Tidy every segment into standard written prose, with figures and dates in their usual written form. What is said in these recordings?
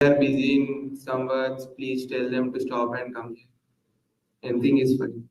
are busy in some works, please tell them to stop and come here. Anything is fine.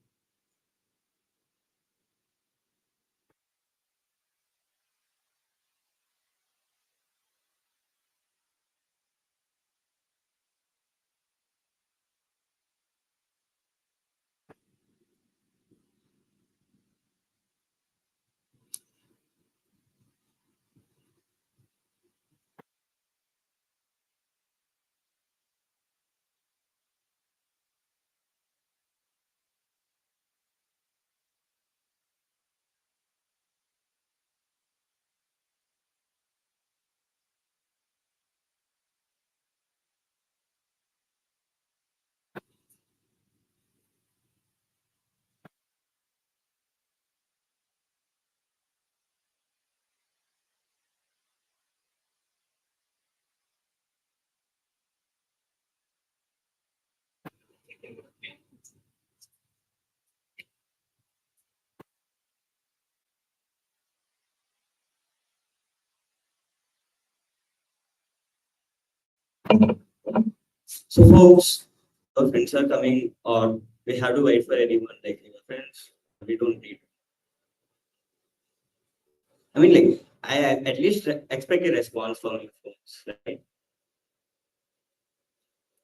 So, folks, our friends are coming, or we have to wait for anyone like your friends. We don't need. I mean, like, I at least expect a response from you folks, right?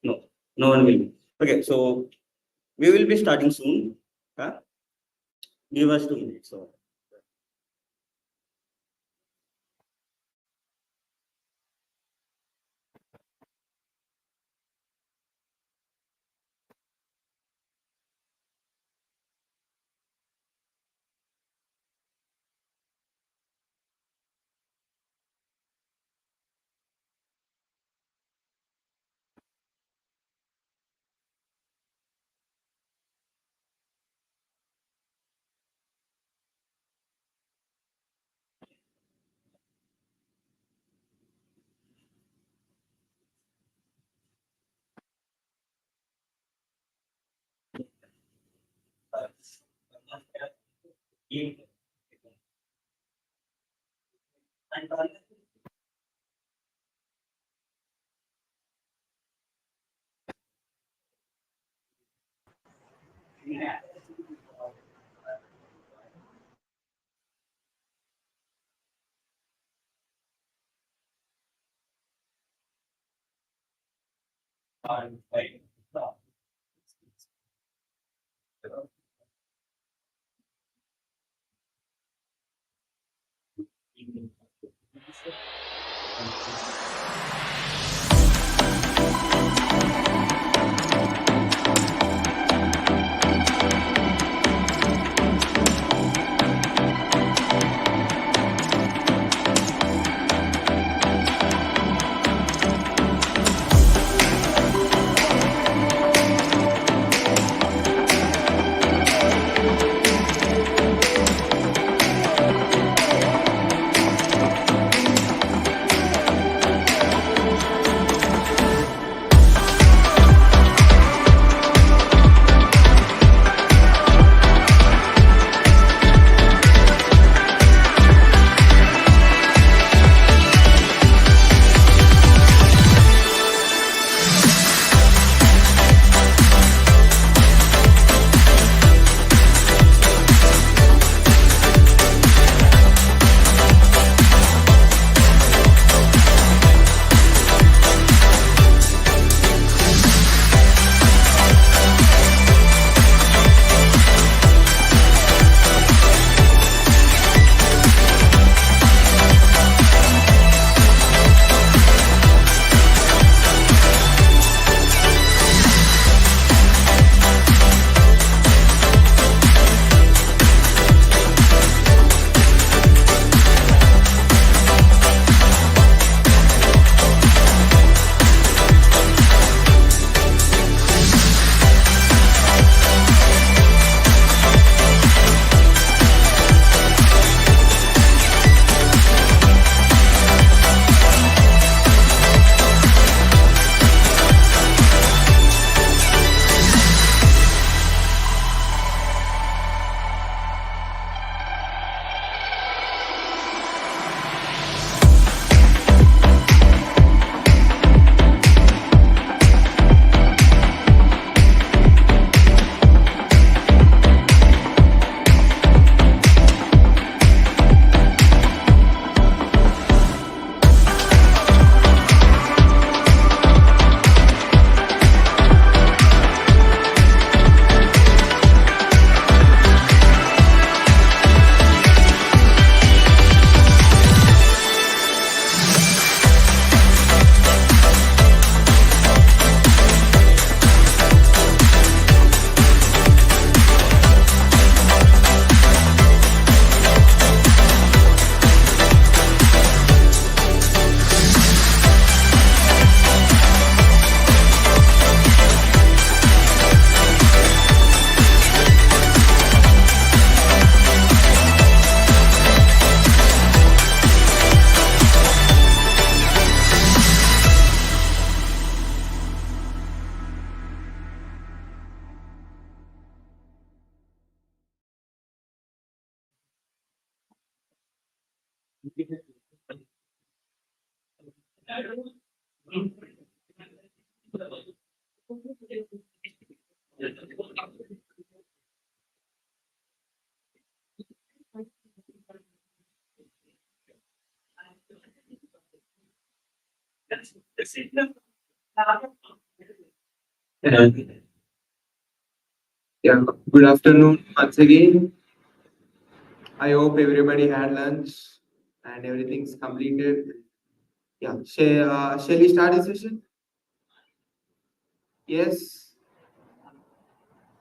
No, no one will. Okay, so we will be starting soon. Huh? Give us 2 minutes. So. And yeah, good afternoon once again. I hope everybody had lunch and everything's completed. Yeah, shall we start the session? Yes,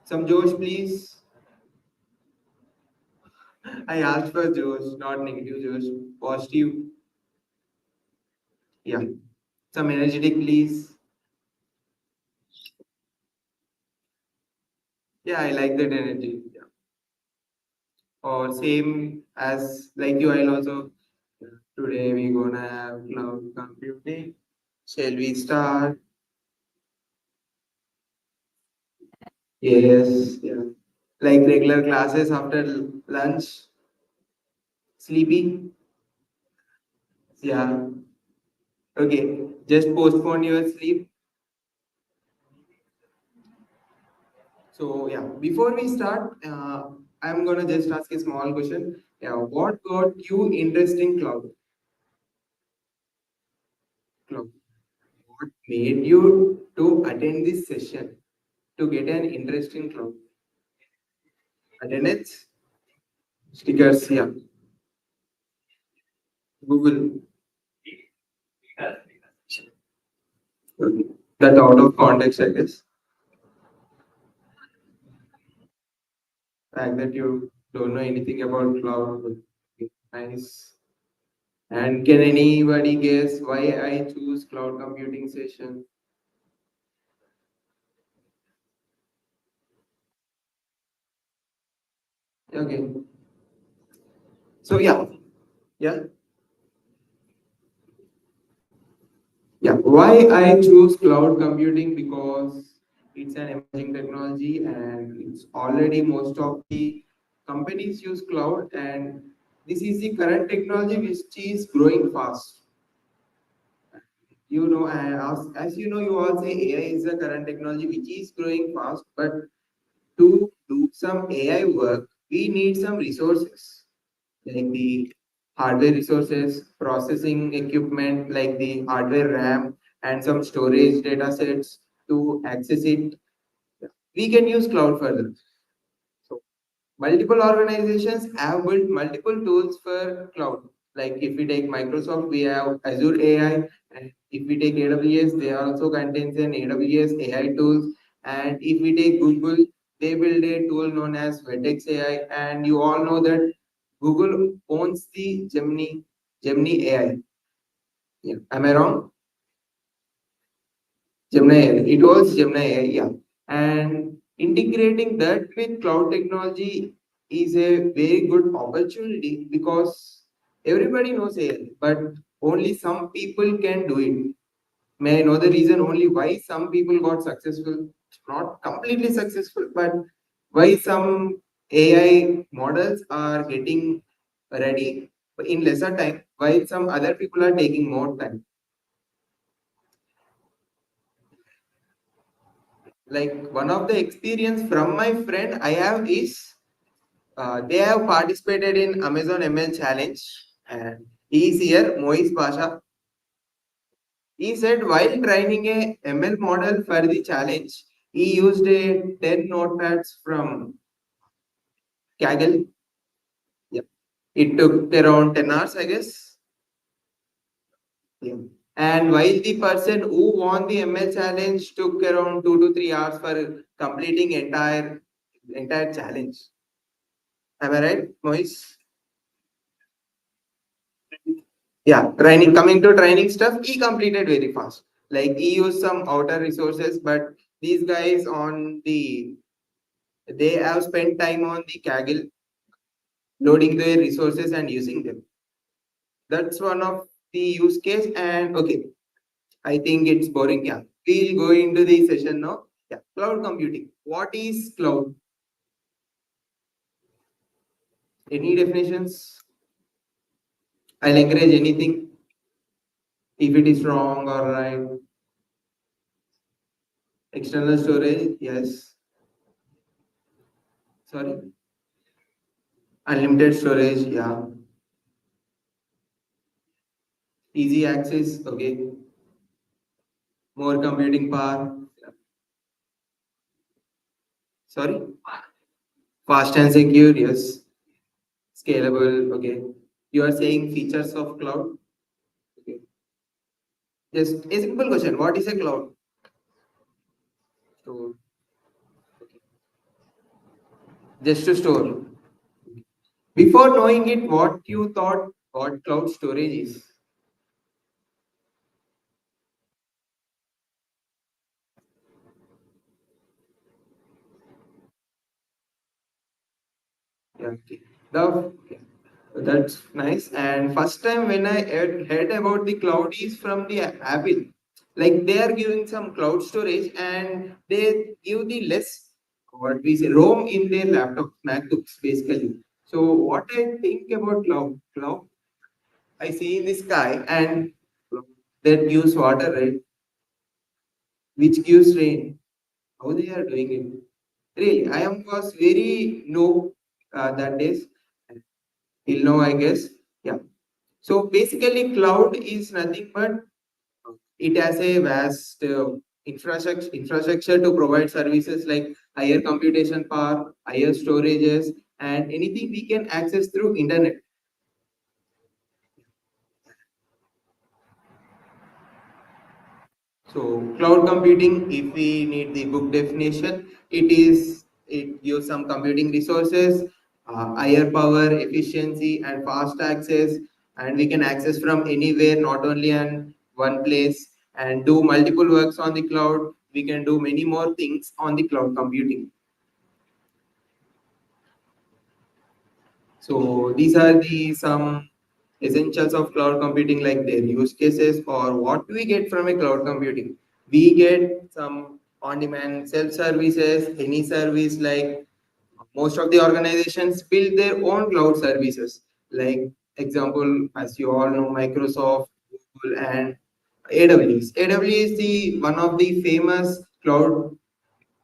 some Josh, please. I asked for Josh, not negative Josh. Positive. Yeah, some energetic, please. Yeah, I like that energy. Yeah. Or same as like you, I'll also. Yeah. Today we gonna have cloud computing. Shall we start? Yes. Yeah. Like regular classes after lunch. Sleepy. Yeah. Okay. Just postpone your sleep. So yeah. Before we start, I'm gonna just ask a small question. Yeah. What got you interested in cloud? Cloud. What made you to attend this session to get an interest in cloud? Attendance, stickers, yeah. Google, okay. That out of context, I guess. Fact that you don't know anything about cloud. Okay, nice. And can anybody guess why I choose cloud computing session? Okay. So yeah, yeah. Why I choose cloud computing because it's an emerging technology and it's already most of the companies use cloud and this is the current technology which is growing fast. You know, as you know, you all say AI is the current technology which is growing fast, but to do some AI work, we need some resources like the hardware resources, processing equipment like the hardware RAM, and some storage data sets to access it. We can use cloud further. So multiple organizations have built multiple tools for cloud. Like if we take Microsoft, we have Azure AI, and if we take AWS, they also contains an AWS AI tools. And if we take Google, they build a tool known as Vertex AI. And you all know that Google owns the Gemini AI. Yeah. Am I wrong? Gemini AI. It was Gemini AI, yeah. And integrating that with cloud technology is a very good opportunity because everybody knows AI, but only some people can do it. May I know the reason only why some people got successful? Not completely successful, but why some AI models are getting ready in lesser time, while some other people are taking more time. Like one of the experience from my friend I have is they have participated in Amazon ML challenge and he is here, Moise Pasha. He said while training a ML model for the challenge, he used a 10 notepads from Kaggle. Yeah. It took around 10 hours, I guess. Yeah. And while the person who won the ML challenge took around 2 to 3 hours for completing entire challenge. Am I right, Moise? Yeah, training coming to training stuff, he completed very fast. Like he used some outer resources, but these guys on the they have spent time on the Kaggle loading their resources and using them. That's one of the use case. And okay, I think it's boring. Yeah, we'll go into the session now. Yeah, cloud computing. What is cloud? Any definitions? I'll encourage anything if it is wrong or right. External storage, yes. Sorry. Unlimited storage, yeah. Easy access, okay. More computing power, yeah. Sorry. Fast and secure, yes. Scalable, okay. You are saying features of cloud, okay. Just a simple question. What is a cloud? Store. Okay. Just to store. Before knowing it, what you thought what cloud storage is? Yeah, okay. Okay. That's nice. And first time when I heard about the cloud is from the Apple. Like they are giving some cloud storage and they give the less what we say ROM in their laptop, MacBooks basically. So what I think about cloud, I see in the sky and that gives water, right? Which gives rain. How they are doing it? Really, I am was very no that days till now, I guess. Yeah. So basically, cloud is nothing but it has a vast infrastructure to provide services like higher computation power, higher storages, and anything we can access through internet. So cloud computing, if we need the book definition, it gives some computing resources, higher power, efficiency, and fast access, and we can access from anywhere, not only on one place, and do multiple works on the cloud. We can do many more things on the cloud computing. So these are the some essentials of cloud computing, like their use cases or what we get from a cloud computing. We get some on-demand self-services, any service like most of the organizations build their own cloud services. Like example, as you all know, Microsoft, Google, and AWS. AWS is the one of the famous cloud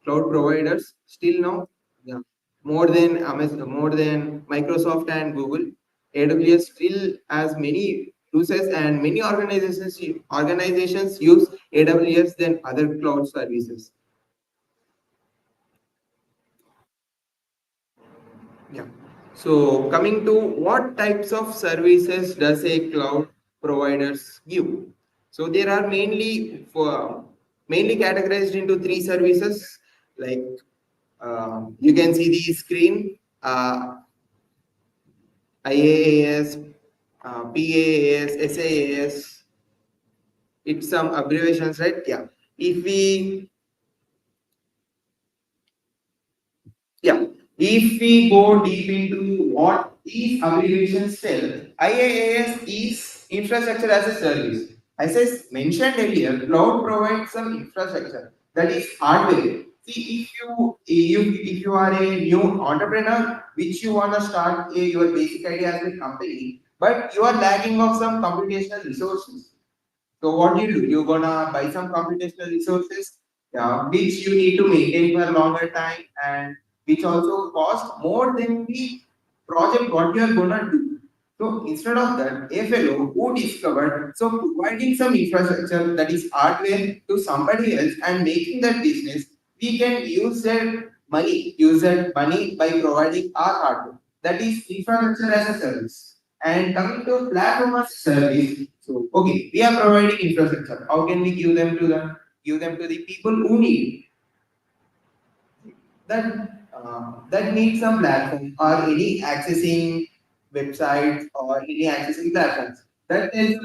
providers still now. Yeah. More than Amazon, more than Microsoft and Google, AWS still has many users and many organizations use AWS than other cloud services. Yeah. So coming to what types of services does a cloud providers give? So there are mainly categorized into three services. Like you can see the screen, IaaS, PaaS, SaaS. It's some abbreviations, right? Yeah. If we Yeah, if we go deep into what these abbreviations tell, IaaS is infrastructure as a service. As I mentioned earlier, cloud provides some infrastructure that is hardware. See, if you are a new entrepreneur, which you wanna start your basic idea as a company, but you are lacking of some computational resources. So what you do? You're gonna buy some computational resources, yeah, which you need to maintain for a longer time and which also cost more than the project what you are gonna do. So instead of that, a fellow who discovered so providing some infrastructure that is hardware to somebody else and making that business, we can use that money by providing our hardware. That is infrastructure as a service. And coming to platform as a service, so okay, we are providing infrastructure. How can we give them to the people who need that need some platform or any accessing websites or any accessing platforms. That is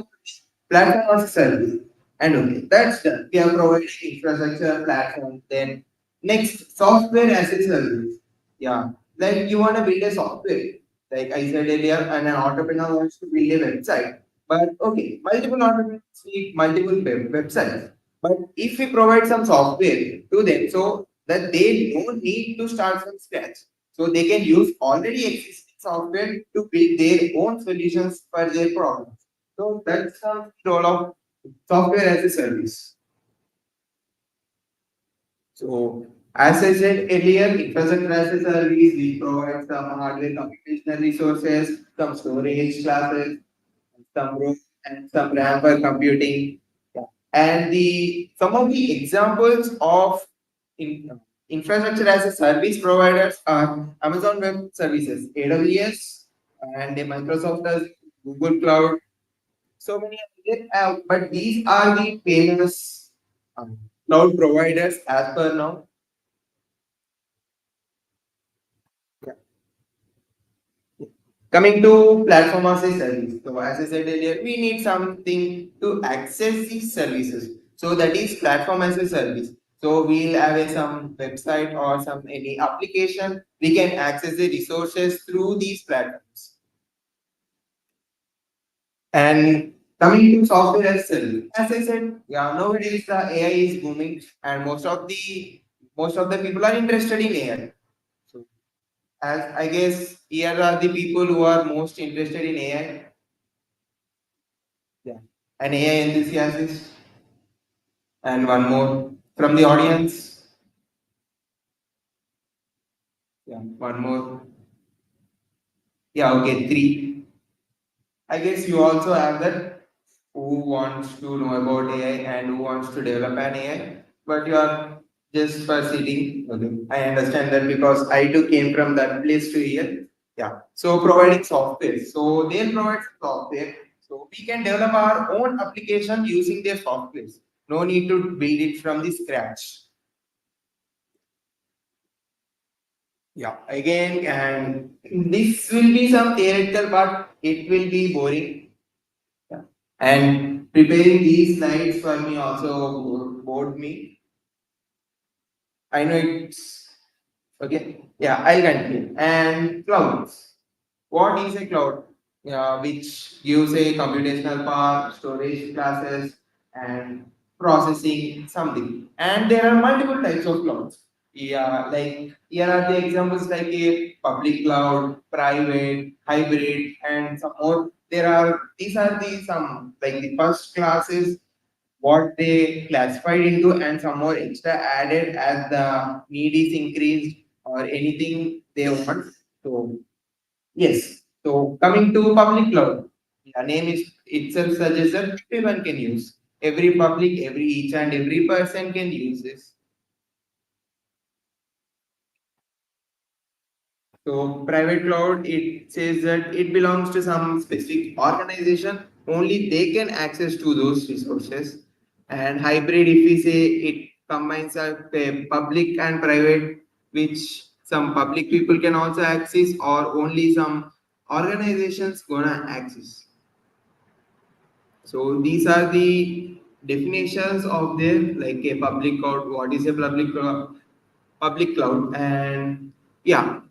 platform as a service. And okay, that's done. We are providing infrastructure platform. Then next, software as a service. Yeah, like you want to build a software. Like I said earlier, and an entrepreneur wants to build a website. But okay, multiple entrepreneurs need multiple websites. But if we provide some software to them, so that they don't need to start from scratch, so they can use already existing software to build their own solutions for their problems. So that's the role of software as a service. So as I said earlier, infrastructure as a service, we provide some hardware computational resources, some storage classes, some room and some RAM for computing. Yeah. And the some of the examples of in, infrastructure as a service providers are Amazon Web Services, AWS, and Microsoft as Google Cloud. So many of them, but these are the famous um, cloud providers as per now. Yeah. Coming to platform as a service. So as I said earlier, we need something to access these services. So that is platform as a service. So we'll have some website or some any application. We can access the resources through these platforms. And coming to software as service, as I said, yeah, nowadays the AI is booming, and most of the people are interested in AI. So as I guess here are the people who are most interested in AI. Yeah. An AI enthusiast and one more from the audience. Yeah, one more. Yeah, okay, three. I guess you also have that who wants to know about AI and who wants to develop an AI, but you are just for sitting. Okay, I understand that because I too came from that place to here. Yeah, so providing software. So they provide software. So we can develop our own application using their softwares. No need to build it from the scratch. Yeah, again, and this will be some theoretical, but it will be boring. Yeah. And preparing these slides for me also bored me. I know it's okay. Yeah, I'll continue. And clouds. What is a cloud? Yeah, which gives a computational power, storage classes, and processing something. And there are multiple types of clouds. Yeah, like here are the examples like a public cloud, private, hybrid, and some more. There are these are the some like the first classes what they classified into and some more extra added as the need is increased or anything they want. So yes. So coming to public cloud, the name is itself suggests that everyone can use. Every public, every each and every person can use this. So private cloud, it says that it belongs to some specific organization. Only they can access to those resources. And hybrid, if we say it combines public and private, which some public people can also access, or only some organizations gonna access. So these are the definitions of their like a public cloud. What is a public cloud? Public cloud, and yeah,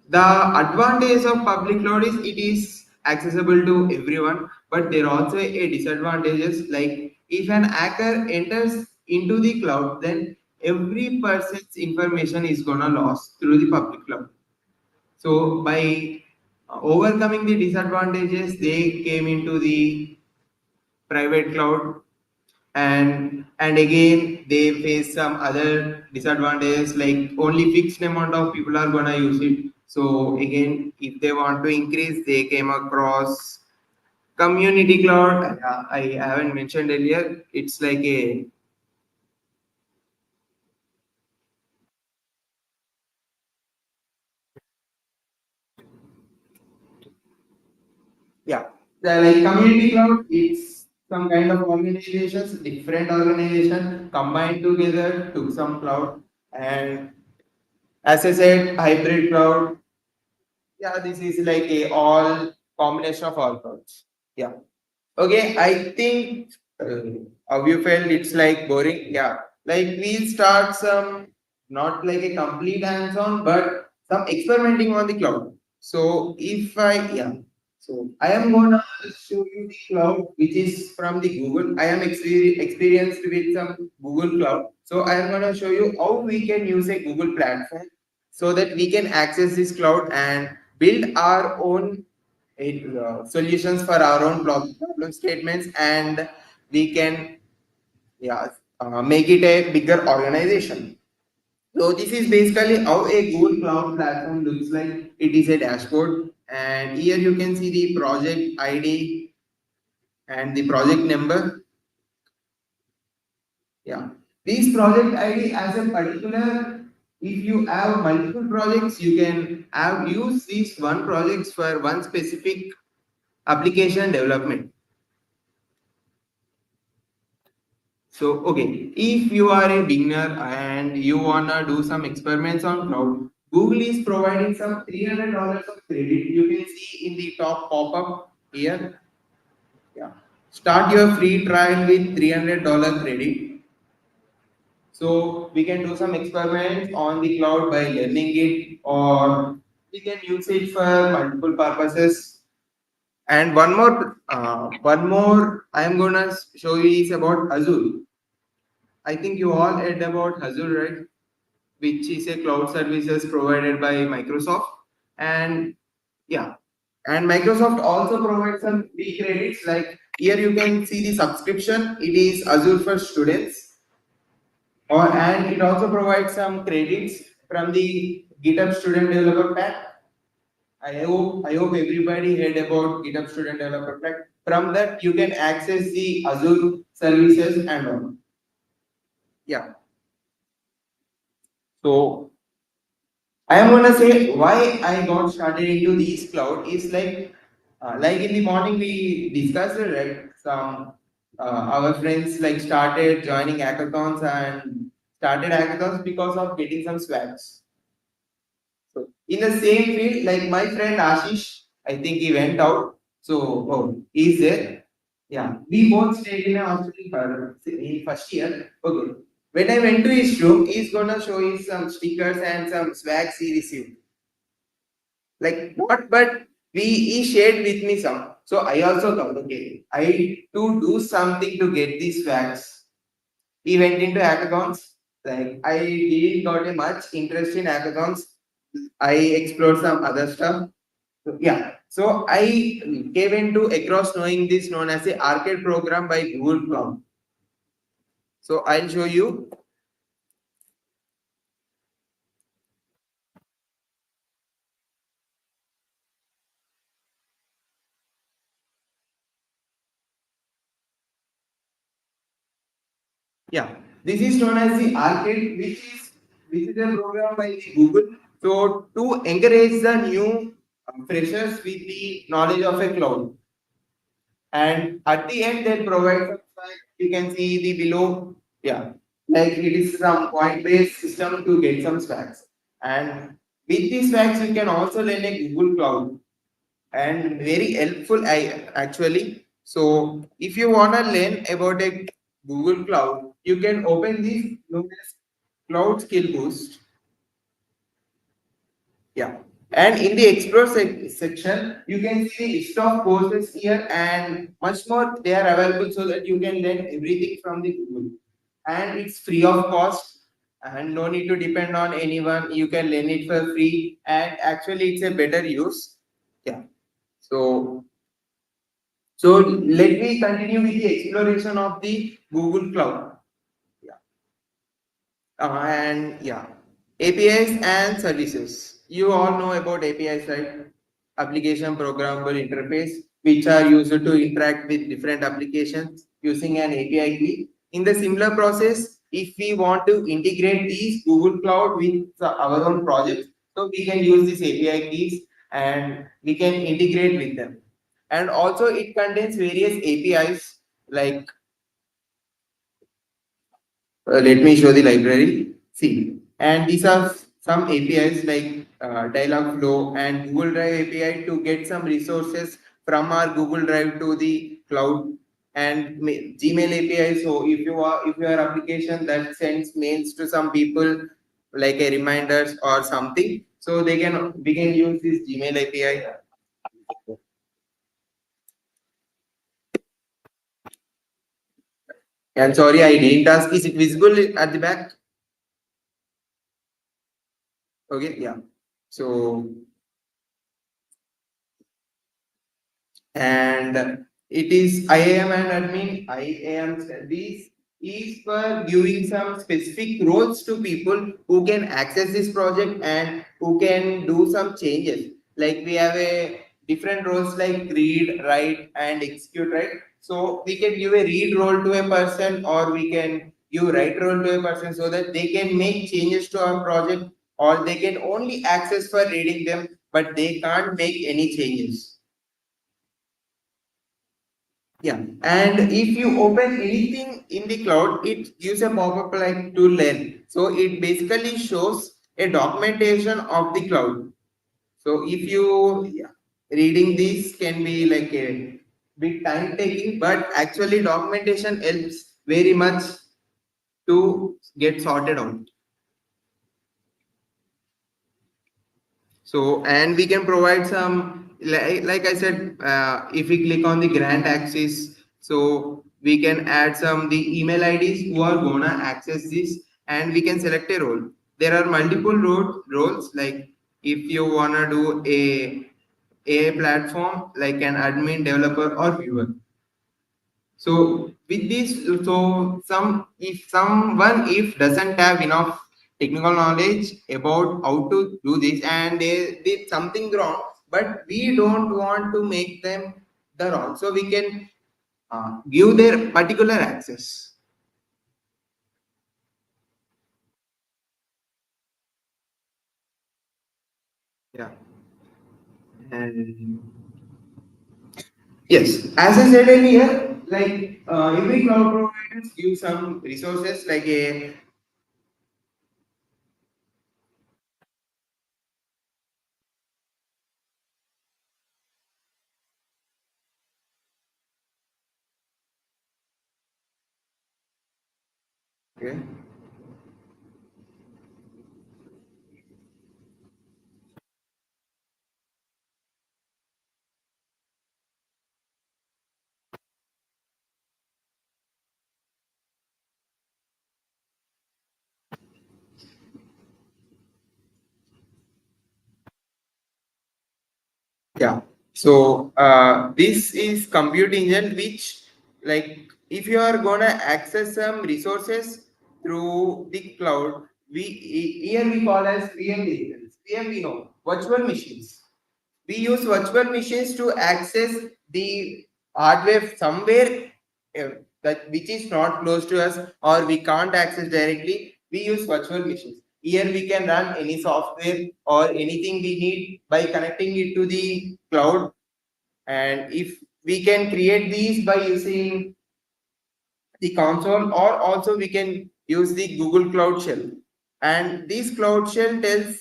the advantage of public cloud is it is accessible to everyone, but there are also a disadvantages like if an hacker enters into the cloud, then every person's information is gonna lost through the public cloud. So by overcoming the disadvantages, they came into the private cloud and again they face some other disadvantages like only fixed amount of people are gonna use it. So again, if they want to increase, they came across community cloud. I haven't mentioned earlier. It's like a yeah, the like community cloud. It's some kind of organizations, different organization combined together to some cloud. And as I said, hybrid cloud. Yeah, this is like a all combination of all clouds. Yeah. Okay, I think how you felt it's like boring. Yeah, like we'll start some not like a complete hands-on, but some experimenting on the cloud. So if I yeah, so I am gonna show you the cloud which is from the Google. I am experienced with some Google Cloud. So I am gonna show you how we can use a Google platform so that we can access this cloud and build our own solutions for our own problem statements, and we can, yeah, make it a bigger organization. So this is basically how a Google Cloud platform looks like. It is a dashboard, and here you can see the project ID and the project number. Yeah, these project ID as a particular. If you have multiple projects, you can have use these one projects for one specific application development. So, okay, if you are a beginner and you wanna do some experiments on cloud, Google is providing some $300 of credit. You can see in the top pop-up here. Yeah. Start your free trial with $300 credit. So we can do some experiments on the cloud by learning it, or we can use it for multiple purposes. And one more I am gonna show you is about Azure. I think you all heard about Azure, right? Which is a cloud services provided by Microsoft. And yeah, and Microsoft also provides some free credits. Like here you can see the subscription. It is Azure for students, or and it also provides some credits from the GitHub Student Developer Pack. I hope everybody heard about GitHub Student Developer Pack. From that you can access the Azure services and all. Yeah. So I am gonna say why I got started into these cloud is like in the morning we discussed it, right? Some our friends like started joining hackathons and started hackathons because of getting some swags. So in the same field, like my friend Ashish, I think he went out. So he's there. Yeah, we both stayed in a hospital for in first year. Okay. When I went to his room, he's gonna show you some stickers and some swags he received. Like not, but he shared with me some. So I also thought, okay, I to do something to get these swags. He went into hackathons. Like I didn't got a much interest in hackathons. I explored some other stuff. So, yeah. So I came into across knowing this known as the arcade program by Google Cloud. So I'll show you. Yeah. This is known as the arcade, which is a program by the Google. So to encourage the new freshers with the knowledge of a cloud. And at the end they'll provide some facts. You can see the below. Yeah, like it is some point based system to get some facts, and with these facts you can also learn a Google Cloud, and very helpful I actually. So if you want to learn about a Google Cloud, you can open this cloud skill boost. Yeah. And in the explore section, you can see the list of courses here and much more. They are available so that you can learn everything from the Google. And it's free of cost and no need to depend on anyone. You can learn it for free and actually it's a better use. Yeah. So let me continue with the exploration of the Google Cloud. Yeah. And yeah, APIs and services. You all know about APIs, right? Application programmable interface, which are used to interact with different applications using an API key. In the similar process, if we want to integrate these Google Cloud with our own projects, so we can use these API keys and we can integrate with them. And also, it contains various APIs like let me show the library. See, and these are some APIs like Dialogflow and Google Drive API to get some resources from our Google Drive to the cloud, and Gmail API. So if your application that sends mails to some people like a reminders or something, so we can use this Gmail API. And sorry, I didn't ask. Is it visible at the back? Okay, yeah. So and it is IAM and admin. IAM this is for giving some specific roles to people who can access this project and who can do some changes. Like we have a different roles like read, write, and execute, right? So we can give a read role to a person, or we can give write role to a person so that they can make changes to our project, or they can only access for reading them, but they can't make any changes. Yeah, and if you open anything in the cloud, it gives a pop-up like to learn. So it basically shows a documentation of the cloud. So if you reading this can be like a bit time taking, but actually documentation helps very much to get sorted out. So, and we can provide some, like I said, if we click on the grant axis, so we can add some the email IDs who are gonna access this, and we can select a role. There are multiple roles, like if you wanna do a platform like an admin, developer, or viewer. So with this, so some if someone if doesn't have enough technical knowledge about how to do this and they did something wrong, but we don't want to make them the wrong, so we can give their particular access. Yeah, and yes, as I said earlier, like every cloud providers give some resources like a okay. Yeah. So this is compute engine, which like if you are gonna access some resources through the cloud, here we call as VM vehicles. VM we know virtual machines. We use virtual machines to access the hardware somewhere that which is not close to us or we can't access directly. We use virtual machines. Here we can run any software or anything we need by connecting it to the cloud, and if we can create these by using the console, or also we can use the Google Cloud Shell, and this Cloud Shell tells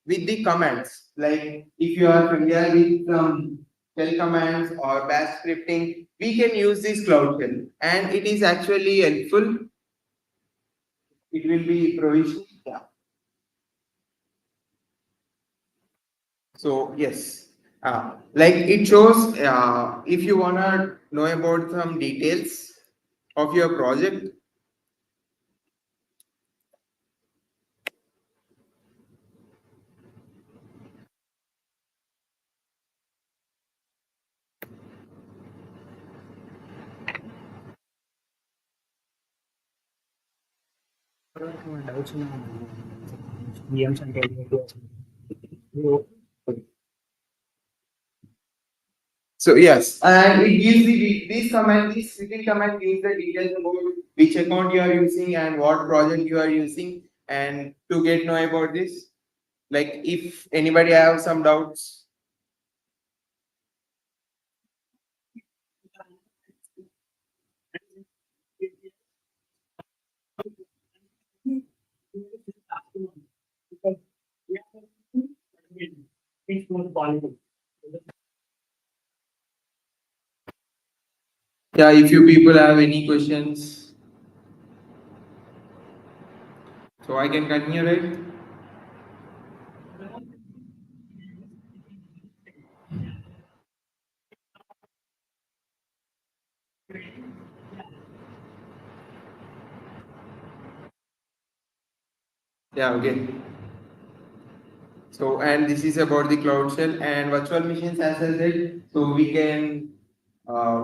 with the commands. Like if you are familiar with shell commands or bash scripting, we can use this Cloud Shell, and it is actually helpful. It will be provisioned. Yeah. So yes, like it shows if you wanna know about some details of your project. So yes, and it gives this command, this scripting command gives the details about which account you are using and what project you are using, and to get know about this. Like if anybody have some doubts. Yeah, if you people have any questions, so I can continue, right? Yeah, okay. So, and this is about the cloud shell and virtual machines as I said. So we can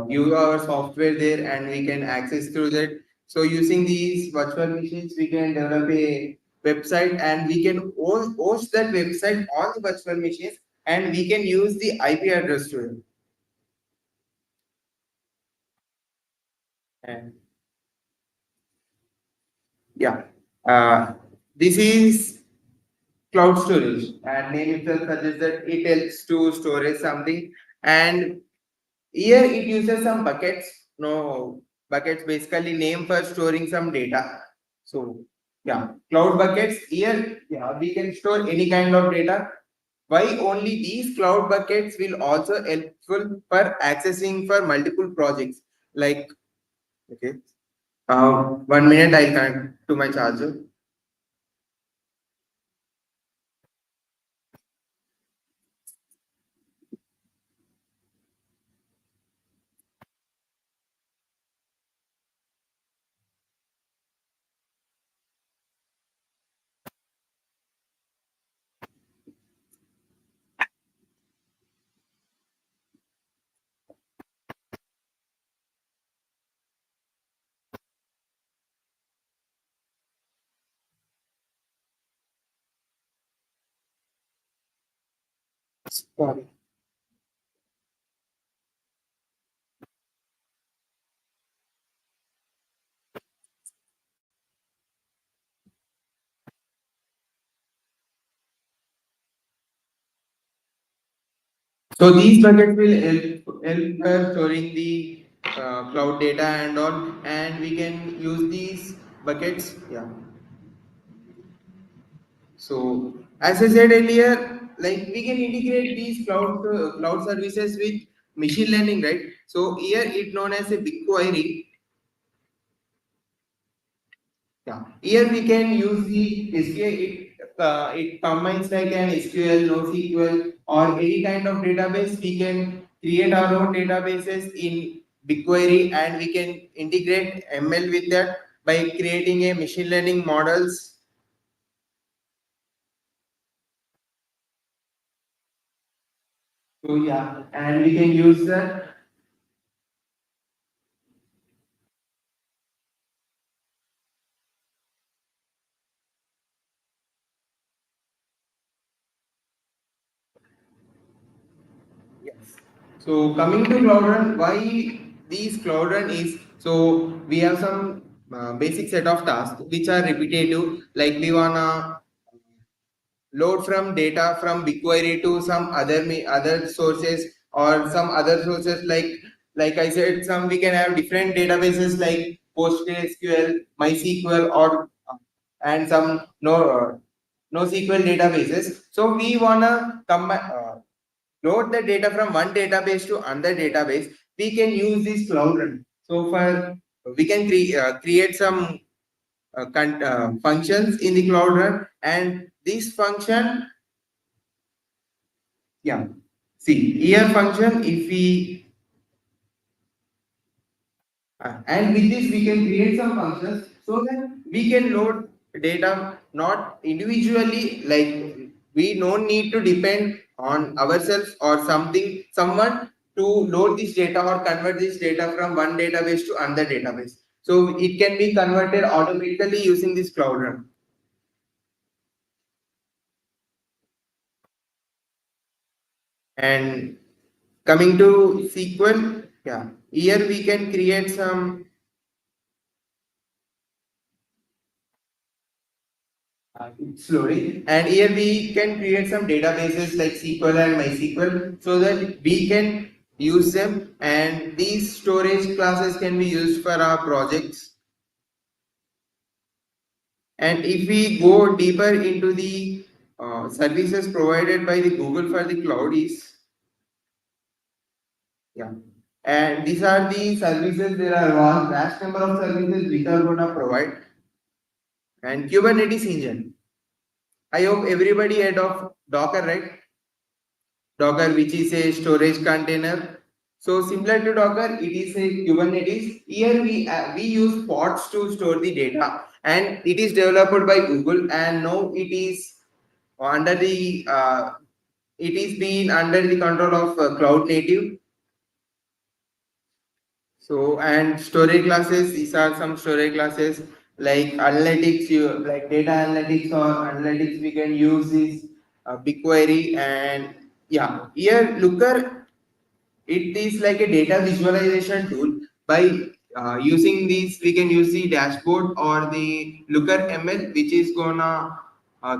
view our software there and we can access through that. So using these virtual machines, we can develop a website and we can host that website on the virtual machines and we can use the IP address to it. And yeah, uh, this is cloud storage and name itself suggests that it helps to storage something and here it uses some buckets. No, buckets basically name for storing some data. So yeah, cloud buckets here, yeah, we can store any kind of data. Why only these cloud buckets will also helpful for accessing for multiple projects. Like okay, 1 minute I'll connect to my charger. Sorry. So these buckets will help us storing the cloud data and all, and we can use these buckets. Yeah. So as I said earlier, like we can integrate these cloud services with machine learning, right? So here it known as a BigQuery. Yeah. Here we can use the SQL. It combines like an SQL, NoSQL, or any kind of database. We can create our own databases in BigQuery, and we can integrate ML with that by creating a machine learning models. So yeah, and we can use that. Yes. So coming to Cloud Run, why these Cloud Run is so we have some basic set of tasks which are repetitive. Like we wanna load from data from BigQuery to some other sources or some other sources like I said, some we can have different databases like PostgreSQL, MySQL, or and some NoSQL databases. So we wanna load the data from one database to another database. We can use this Cloud Run. So for we can create some functions in the Cloud Run, and this function, yeah. See, here function, if we, and with this we can create some functions so that we can load data not individually, like we don't need to depend on ourselves or someone to load this data or convert this data from one database to another database. So it can be converted automatically using this Cloud Run. And coming to SQL, yeah, here we can create some slowly. And here we can create some databases like SQL and MySQL so that we can use them. And these storage classes can be used for our projects. And if we go deeper into the services provided by the Google for the cloud is, yeah. And these are the services, there are a vast number of services which are going to provide. And Kubernetes engine. I hope everybody heard of Docker, right? Docker, which is a storage container. So similar to Docker, it is a Kubernetes. Here we use pods to store the data, and it is developed by Google. And now it is under the it is being under the control of cloud native. So and storage classes, these are some storage classes like analytics, you like data analytics or analytics. We can use this BigQuery, and yeah, here Looker, it is like a data visualization tool. By using these, we can use the dashboard or the Looker ML, which is gonna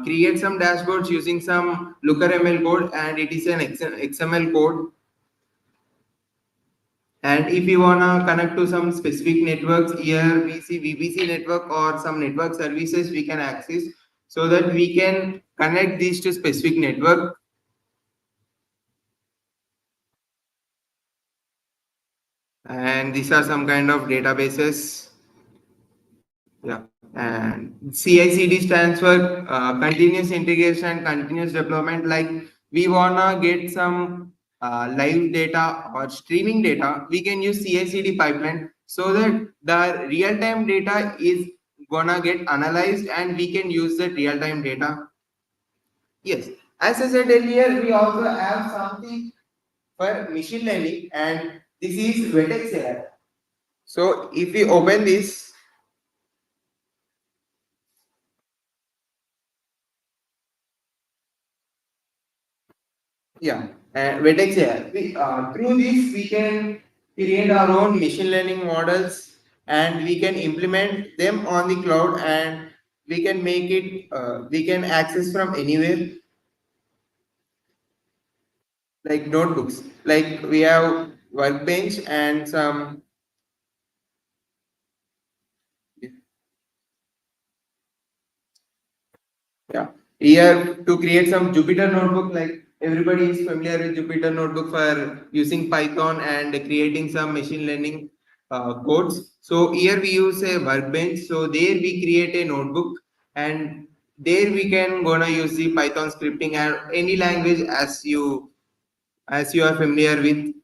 create some dashboards using some Looker ML code, and it is an XML code. And if you wanna connect to some specific networks, here we see VPC network or some network services we can access, so that we can connect these to specific network. And these are some kind of databases. Yeah. And CI/CD stands for continuous integration, continuous development. Like we wanna get some live data or streaming data, we can use CI/CD pipeline, so that the real-time data is gonna get analyzed and we can use that real-time data. Yes, as I said earlier, we also have something for machine learning, and this is Vertex AI. So if we open this, yeah, and Vertex AI. Through this, we can create our own machine learning models, and we can implement them on the cloud, and we can make it, we can access from anywhere, like notebooks. Like we have Workbench and some, yeah. Here to create some Jupyter notebook, like everybody is familiar with Jupyter notebook for using Python and creating some machine learning codes. So here we use a workbench. So there we create a notebook, and there we can gonna use the Python scripting and any language as you are familiar with.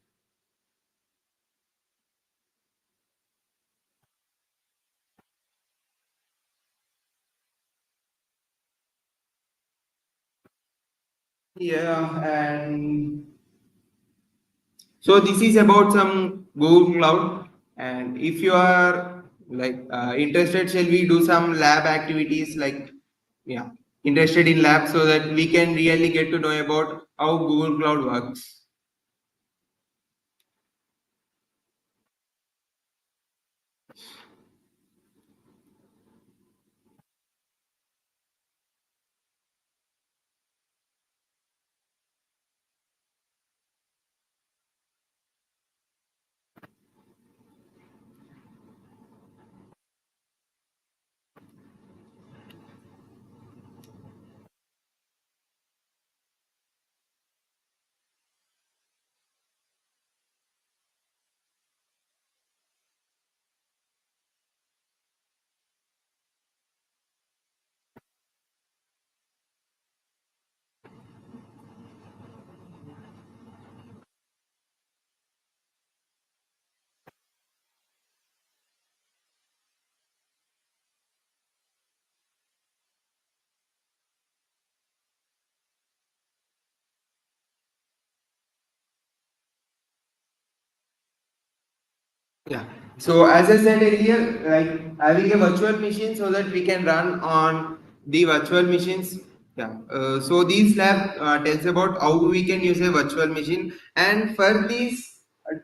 Yeah, and so this is about some Google Cloud, and if you are like interested, shall we do some lab activities, like yeah, interested in lab, so that we can really get to know about how Google Cloud works. Yeah. So as I said earlier, like having a virtual machine so that we can run on the virtual machines. Yeah. So these lab tells about how we can use a virtual machine, and for these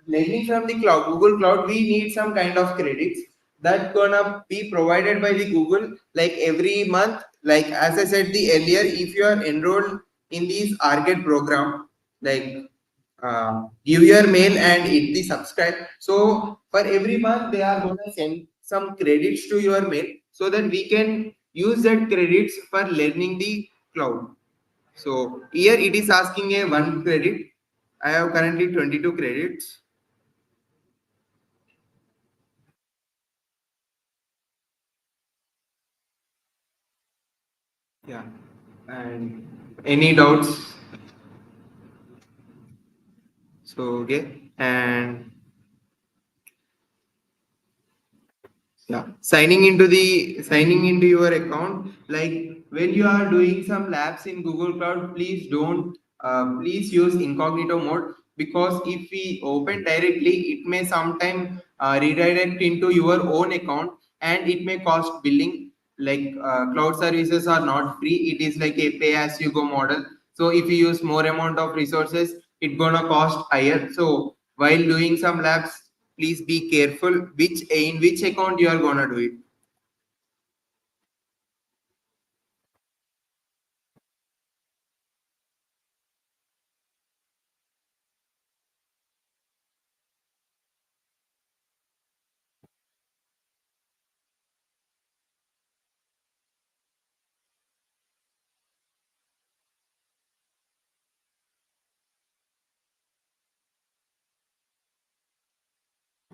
learning from the cloud, Google Cloud, we need some kind of credits that gonna be provided by the Google, like every month. Like as I said the earlier, if you are enrolled in this arcade program, like give your mail and hit the subscribe. So for every month, they are going to send some credits to your mail, so that we can use that credits for learning the cloud. So here it is asking a one credit. I have currently 22 credits. Yeah. And any doubts? So okay. And Yeah, signing into your account, like when you are doing some labs in Google Cloud, please don't please use incognito mode, because if we open directly, it may sometime redirect into your own account, and it may cost billing. Like cloud services are not free, it is like a pay as you go model. So if you use more amount of resources, it gonna cost higher. So while doing some labs, please be careful which account you are gonna do it.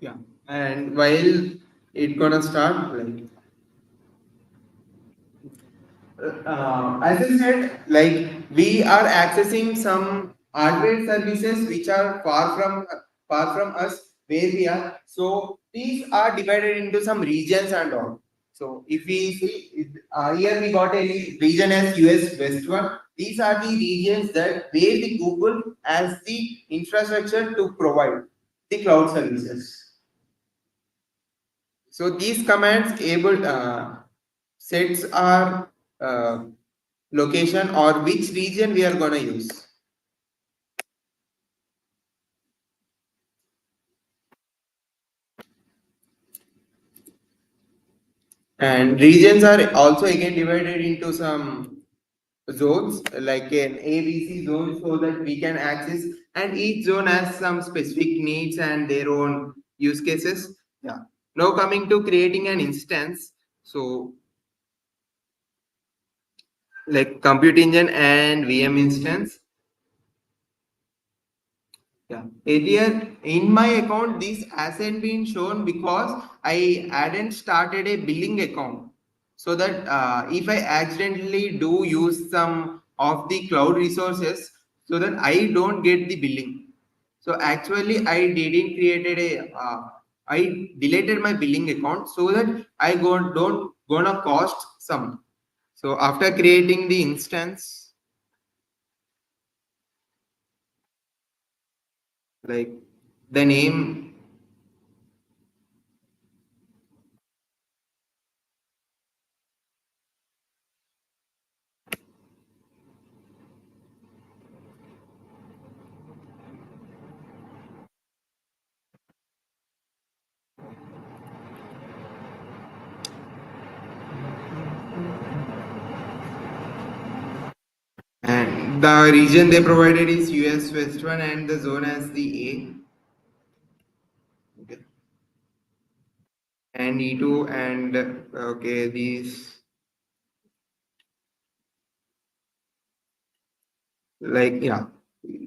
Yeah, and while it gonna start, like as I said, like we are accessing some hardware services which are far from us where we are. So these are divided into some regions and all. So if we see here, we got a region as US West one. These are the regions that where the Google has the infrastructure to provide the cloud services. So these commands able sets our location or which region we are gonna use. And regions are also again divided into some zones, like an ABC zone, so that we can access, and each zone has some specific needs and their own use cases. Yeah. Now coming to creating an instance. So like compute engine and VM instance. Yeah. Earlier in my account, this hasn't been shown because I hadn't started a billing account. So that if I accidentally do use some of the cloud resources, so that I don't get the billing. So actually, I didn't created I deleted my billing account so that I don't gonna cost some. So after creating the instance, like the name. And the region they provided is US West one and the zone as the A. Okay. And E2 and okay, these like yeah.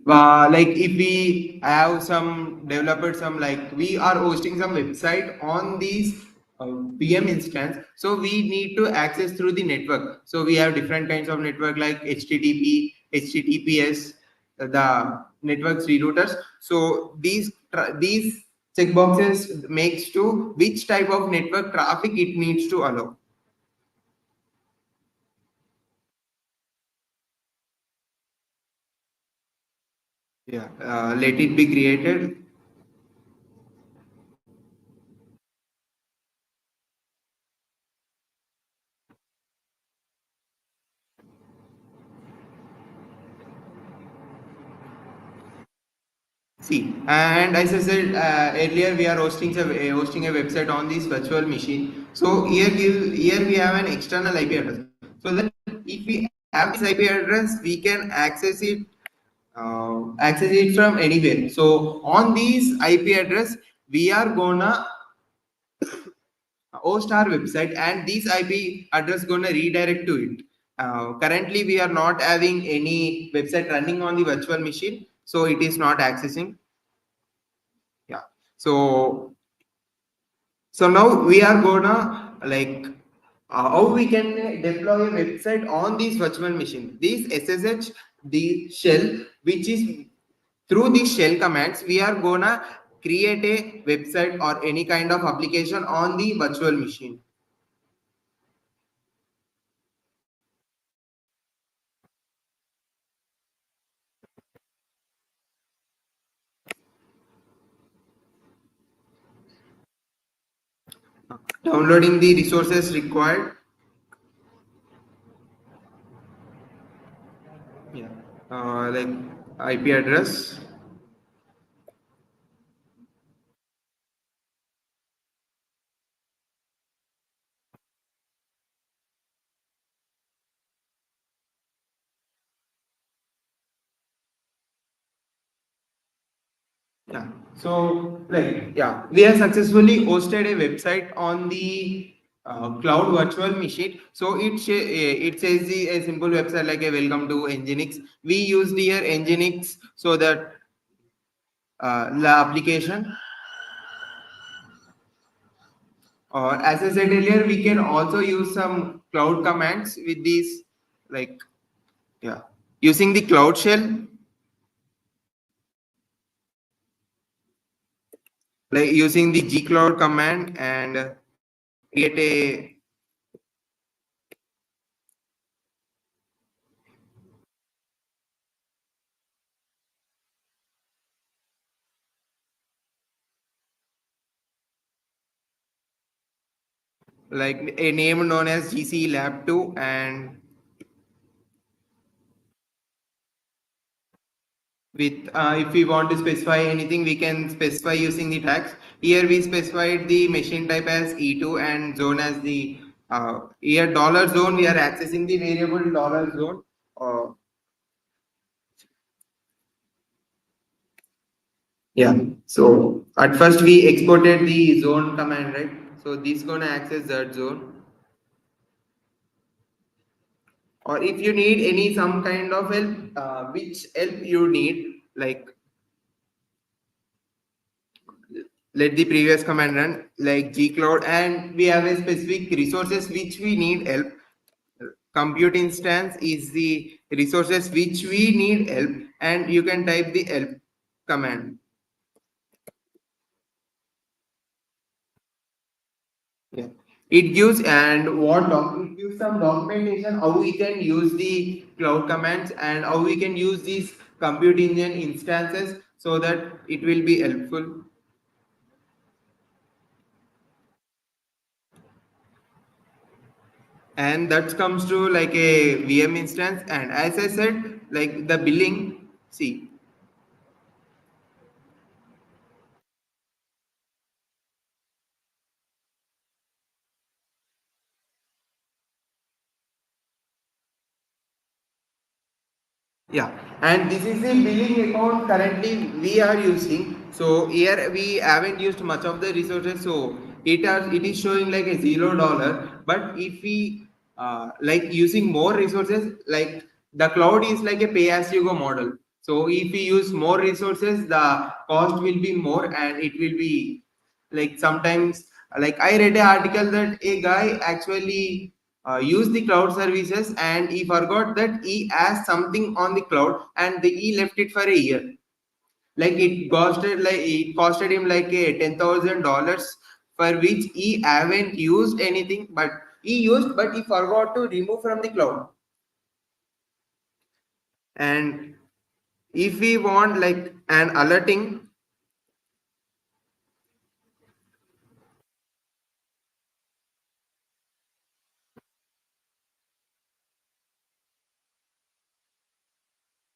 Like if we have some developers, some like we are hosting some website on these VM instance, so we need to access through the network. So we have different kinds of network like HTTP, HTTPS, the networks rerouters. So these checkboxes makes to which type of network traffic it needs to allow. Yeah, let it be created. See, and as I said earlier, we are hosting a website on this virtual machine. So here we have an external IP address. So that if we have this IP address, we can access it from anywhere. So on this IP address, we are gonna host our website, and this IP address gonna redirect to it. Currently, we are not having any website running on the virtual machine, so it is not accessing. Yeah. So now we are gonna like how we can deploy a website on this virtual machine. This SSH, the shell, which is through these shell commands, we are gonna create a website or any kind of application on the virtual machine. Downloading the resources required. Yeah. Like IP address. Yeah. So, like, yeah, we have successfully hosted a website on the cloud virtual machine. So it says a simple website like a welcome to Nginx. We used here Nginx so that the application. Or as I said earlier, we can also use some cloud commands with these, like, yeah, using the cloud shell, like using the gcloud command and create a like a name known as GC Lab 2, and with if we want to specify anything, we can specify using the tags. Here we specified the machine type as E2 and zone as the here dollar zone. We are accessing the variable dollar zone. Uh, yeah. So at first we exported the zone command, right? So this gonna access that zone. Or if you need any some kind of help, which help you need, like let the previous command run like gcloud, and we have a specific resources which we need help. Compute instance is the resources which we need help, and you can type the help command. Yeah. It gives and what it gives some documentation how we can use the cloud commands and how we can use these compute engine instances so that it will be helpful. And that comes to like a VM instance. And as I said, like the billing, see, yeah, and this is the billing account currently we are using. So here we haven't used much of the resources, so it is showing like a $0. But if we like using more resources, like the cloud is like a pay as you go model. So if we use more resources, the cost will be more, and it will be like sometimes, like I read an article that a guy actually used the cloud services and he forgot that he has something on the cloud, and he left it for a year. Like it costed him like a $10,000, for which he haven't used anything, but he used, but he forgot to remove from the cloud. And if we want like an alerting.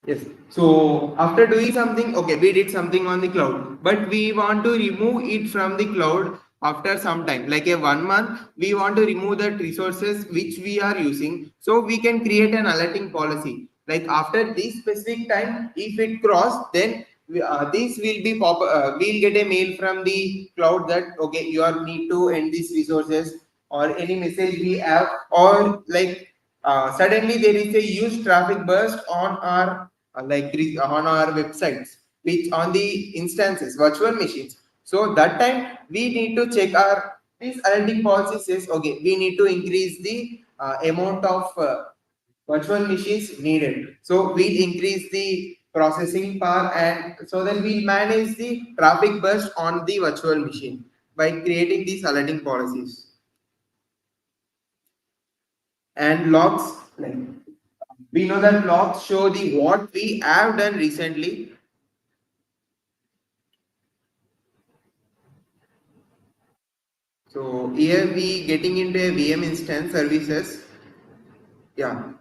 Yes. So after doing something, okay, we did something on the cloud, but we want to remove it from the cloud after some time, like a 1 month. We want to remove that resources which we are using, so we can create an alerting policy. Like after this specific time, if it cross, then this will be we'll get a mail from the cloud that okay, you are need to end these resources, or any message we have, or like suddenly there is a huge traffic burst on our on our websites, which on the instances virtual machines. So that time we need to check our this alerting policy says okay, we need to increase the amount of virtual machines needed, so we increase the processing power, and so then we manage the traffic burst on the virtual machine by creating these alerting policies. And logs, like we know that logs show the what we have done recently. So here we getting into a VM instance services. Yeah,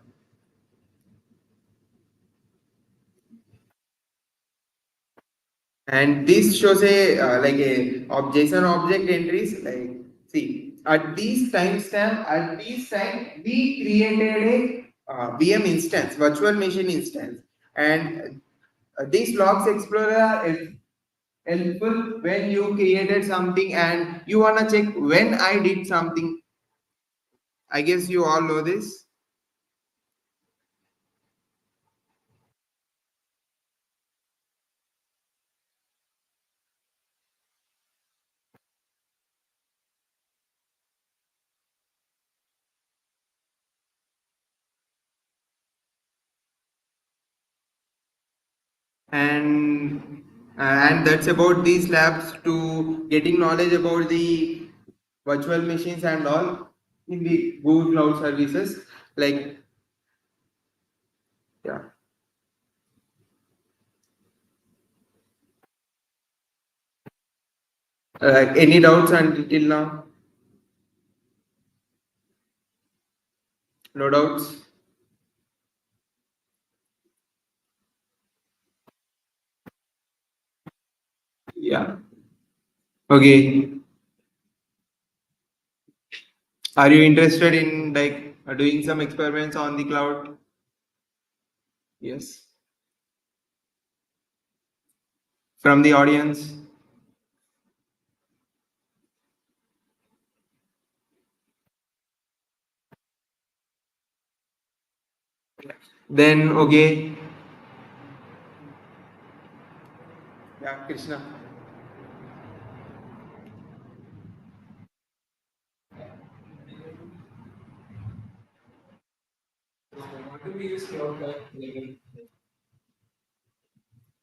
and this shows a like a JSON object entries. Like see, at these timestamp, at this time we created a VM instance, virtual machine instance, and these logs explorer are helpful when you created something and you wanna check when I did something. I guess you all know this. And that's about these labs to getting knowledge about the virtual machines and all in the Google Cloud services. Like yeah, any doubts until now? No doubts. Yeah. Okay. Are you interested in like doing some experiments on the cloud? Yes. From the audience. Then okay. Yeah, Krishna.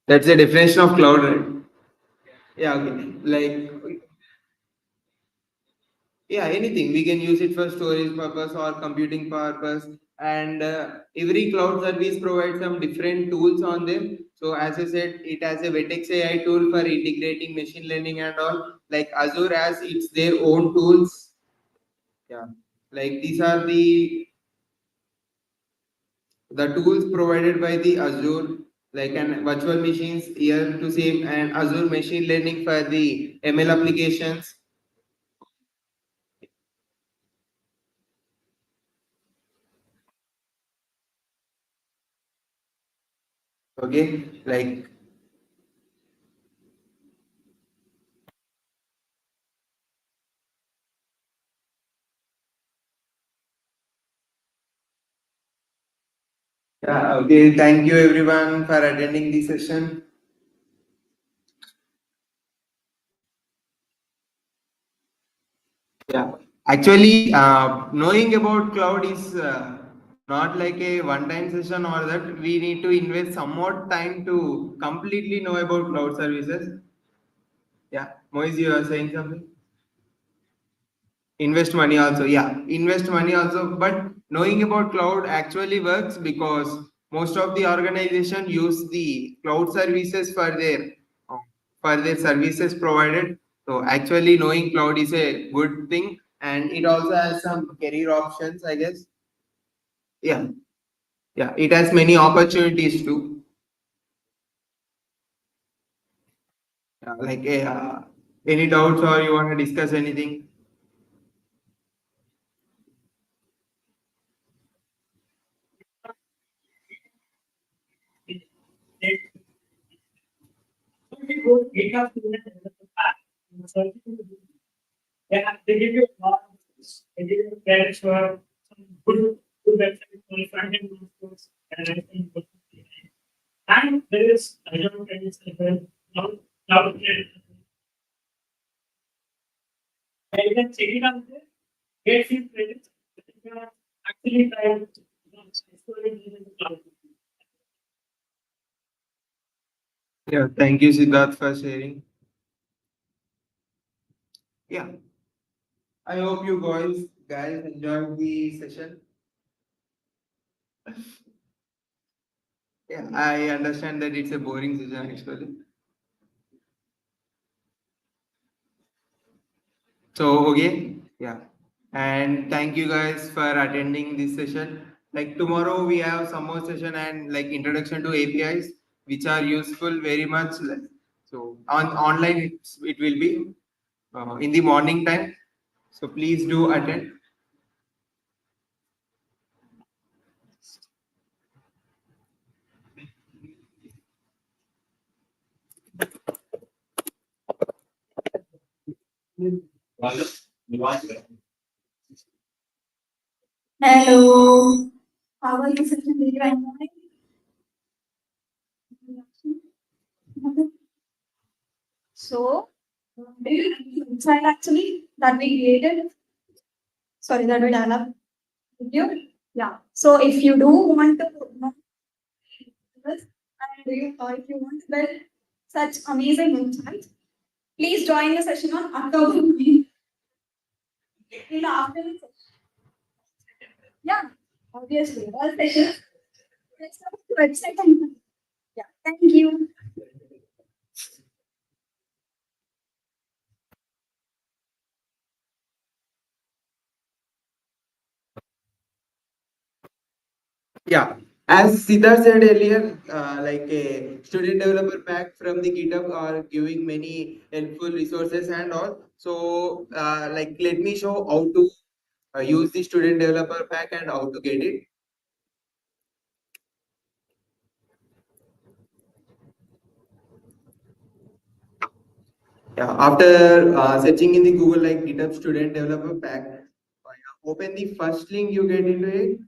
That's the definition of cloud, right? Yeah, okay. Like yeah, anything. We can use it for storage purpose or computing purpose. And every cloud service provides some different tools on them. So as I said, it has a Vertex AI tool for integrating machine learning and all. Like Azure has its their own tools. Yeah, like these are the tools provided by the Azure, like an virtual machines here to save and Azure machine learning for the ML applications. Okay, like yeah, okay. Thank you everyone for attending the session. Yeah, actually, knowing about cloud is not like a one-time session or that we need to invest some more time to completely know about cloud services. Yeah, Moise, you are saying something? Invest money also, yeah, invest money also. But knowing about cloud actually works because most of the organization use the cloud services uh, for their services provided. So actually knowing cloud is a good thing, and it also has some career options, I guess. Yeah, yeah, it has many opportunities too. Like any doubts or you want to discuss anything? Yeah, thank you, Siddharth, for sharing. Yeah, I hope you guys enjoyed the session. Yeah, I understand that it's a boring session actually. So okay, yeah. And thank you guys for attending this session. Like tomorrow we have some more session and like introduction to APIs, which are useful very much. So on online it will be in the morning time. So please do attend. Hello. How are you sitting with your morning? So, do you like the website actually that we created? Sorry, that we developed with you. Yeah. So, if you do want to know this, and do you, or if you want to build such amazing website, please join the session on October 9th in the afternoon session. Yeah, obviously, all sessions. Let's have the website and yeah. Thank you. Yeah, as Siddharth said earlier, like a student developer pack from the GitHub are giving many helpful resources and all. So, like, let me show how to use the student developer pack and how to get it. Yeah, after searching in the Google like GitHub student developer pack, open the first link you get into it,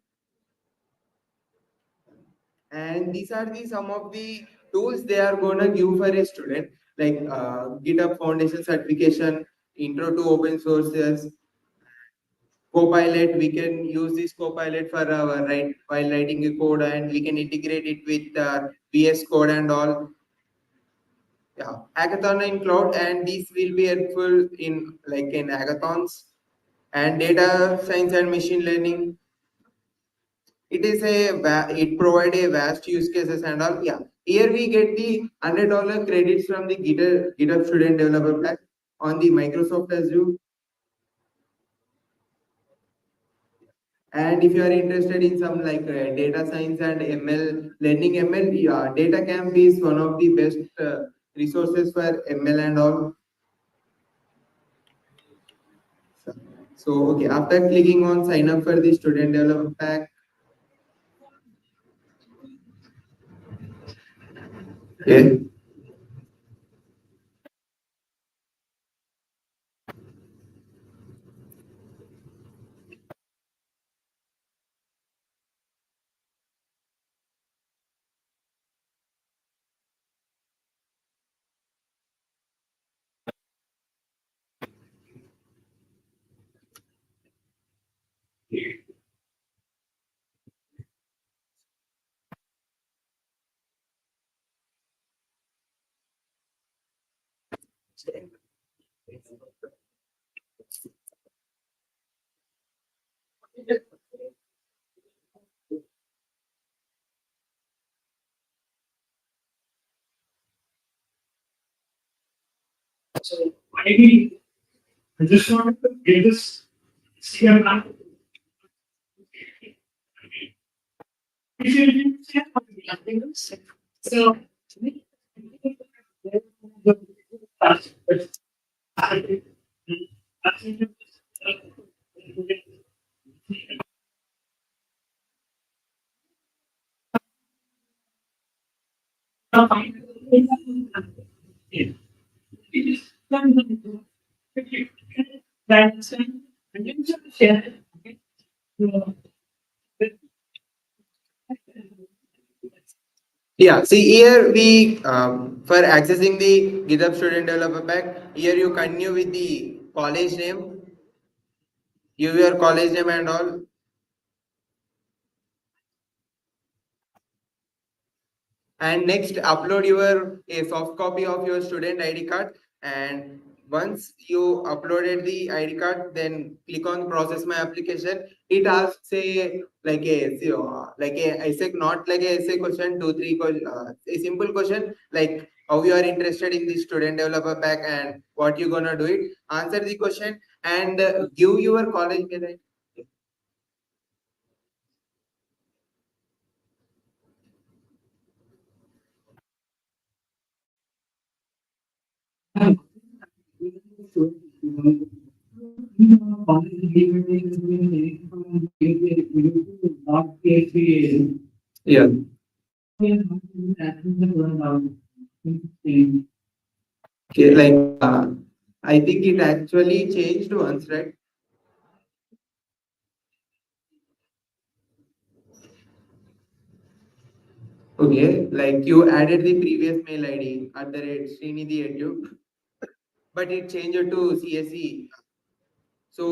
and these are the some of the tools they are gonna give for a student like GitHub Foundation certification, intro to open sources, Copilot. We can use this Copilot for our while writing a code, and we can integrate it with VS Code and all. Yeah, hackathon in cloud, and these will be helpful in like in hackathons and data science and machine learning. It provide a vast use cases and all. Yeah, here we get the $100 credits from the GitHub student developer pack on the Microsoft Azure. And if you are interested in some like data science and ML, learning ML, yeah, Data Camp is one of the best resources for ML and all. So, okay, after clicking on sign up for the student developer pack, okay. So maybe I just wanted to get this here now. If you didn't say nothing else. So Yeah, see here we for accessing the GitHub student developer pack, here you continue with the college name, give your college name and all, And next, upload your a soft copy of your student ID card. And once you uploaded the ID card, then click on process my application. It asks a like a essay, not like a essay question, two three a simple question like how you are interested in the student developer pack and what you gonna do it. Answer the question and give your college mail ID. Yeah. Okay, I think it actually changed once, right? Okay, like you added the previous mail ID at the rate Srinidhi Edu, but it changed to CSE. So,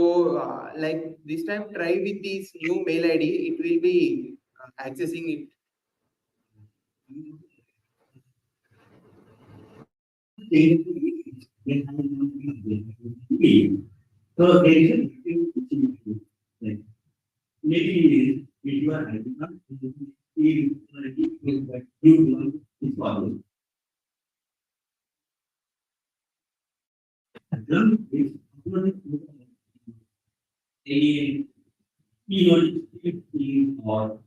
like this time, try with this new mail ID. It will be accessing it. So there is a like maybe if you are having not you want to follow. Then if any or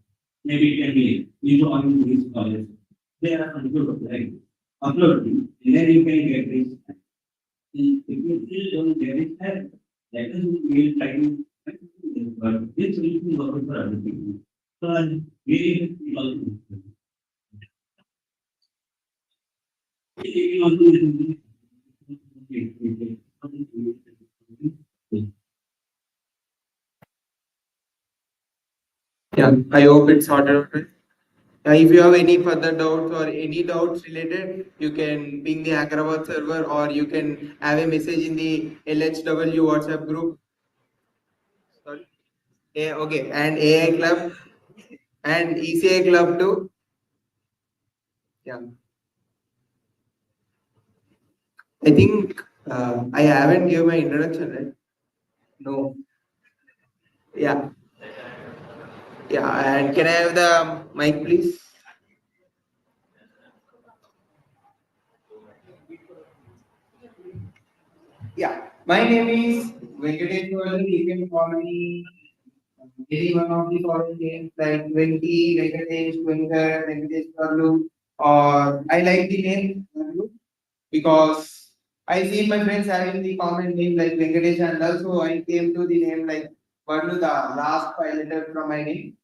maybe it can be you on this college. There are some good like uploading, and then you can get this. If you still don't get it, that is we will try to but this will be working for other people. So we will yeah, I hope it's sorted out. If you have any further doubts or any doubts related, you can ping the Hyderabad server or you can have a message in the LHW WhatsApp group. Sorry. Yeah, okay, and AI club and ECA club too. Yeah, I think I haven't given my introduction, right? No. Yeah, yeah, and can I have the mic, please? Yeah, my name is Venkatesh. You can call me any one of the following names like Venki, Venkatesh, Venkar, Venkatesh Karlu, or I like the name Karlu because I see my friends having the common name like Venkatesh and also I came to the name like Varlu, the last five letter from my name.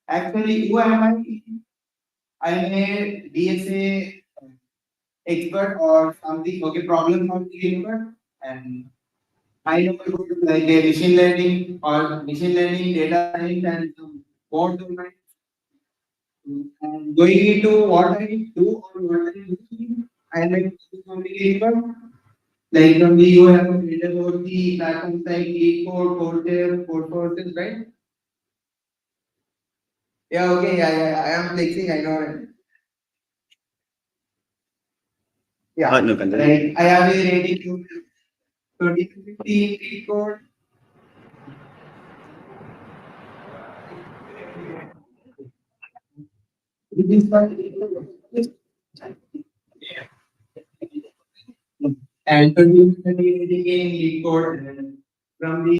Actually, who am I? I'm a DSA expert or something, okay, problem solving expert. And I know about like a machine learning or machine learning, data science, and some more domain. And going into what I do or what I do, I like to communicate. Like from the you have read about the platforms like LeetCode, Coursera, Codeforces, right? Yeah, okay, yeah. I am flexing, I know it. Yeah. No, continue. Like I have a rating to 20 to 15 LeetCode. Which is and 20 to 30 rating in LeetCode. And from the